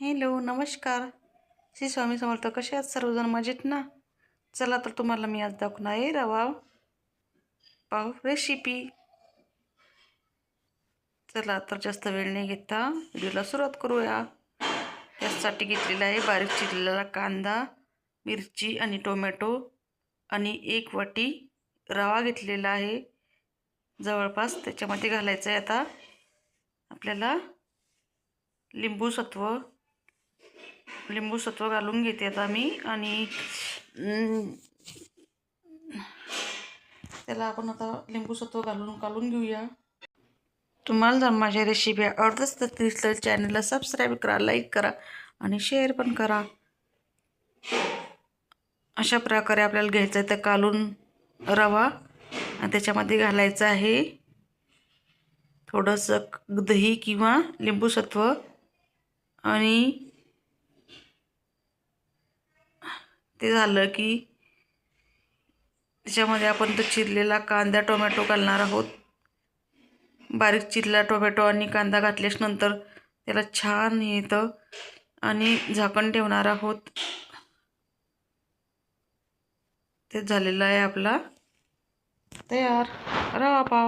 Hello नमस्कार. श्री स्वामी समर्थ. कसे आहात सर्वजण? मजेत ना? चला तर तुम्हाला मी आज दाखवणार आहे रवा पाव रेसिपी. चला तर जास्त वेळ नाही घेता व्हिडिओला सुरुवात करूया. त्यासाठी घेतलेला आहे बारीक चिरलेला कांदा, मिरची आणि टोमॅटो आणि 1 वाटी रवा घेतलेला आहे जवळपास. त्याच्यामध्ये घालायचं आहे आता आपल्याला लिंबू सत्व घालून घेते आता मी. आणि त्याला आपण आता लिंबू सत्व घालून घेऊया. तुम्हाला जर माझ्या रेसिपी आवडत असतील तर चॅनलला सबस्क्राईब करा, लाईक करा आणि शेअर पण करा. अशा प्रकारे आपल्याला घ्यायचं आहे तर कालून रवा आणि त्याच्यामध्ये घालायचं आहे थोडंसं दही किंवा लिंबू सत्व. आणि ते झालं की त्याच्यामध्ये आपण तो चिरलेला कांदा टोमॅटो घालणार आहोत. बारीक चिरलेला टोमॅटो आणि कांदा घातल्यास नंतर त्याला छान येतं आणि झाकण ठेवणार आहोत. ते झालेला आहे आपला तयार रवा पाव.